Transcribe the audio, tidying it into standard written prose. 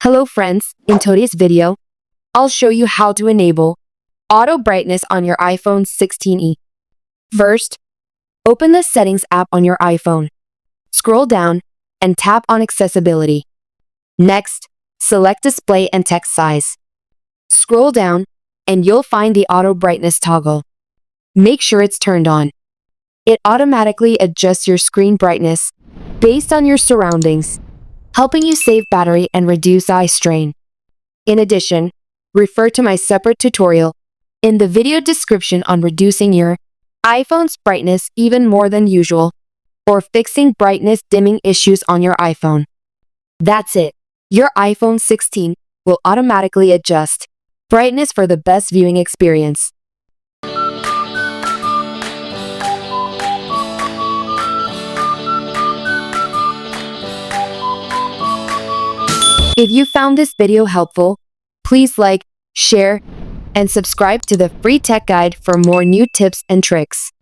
Hello friends, in today's video, I'll show you how to enable auto brightness on your iPhone 16e. First, open the Settings app on your iPhone. Scroll down and tap on Accessibility. Next, select Display and Text Size. Scroll down and you'll find the auto brightness toggle. Make sure it's turned on. It automatically adjusts your screen brightness based on your surroundings, helping you save battery and reduce eye strain. In addition, refer to my separate tutorial in the video description on reducing your iPhone's brightness even more than usual, or fixing brightness dimming issues on your iPhone. That's it. Your iPhone 16 will automatically adjust brightness for the best viewing experience. If you found this video helpful, please like, share, and subscribe to the free tech guide for more new tips and tricks.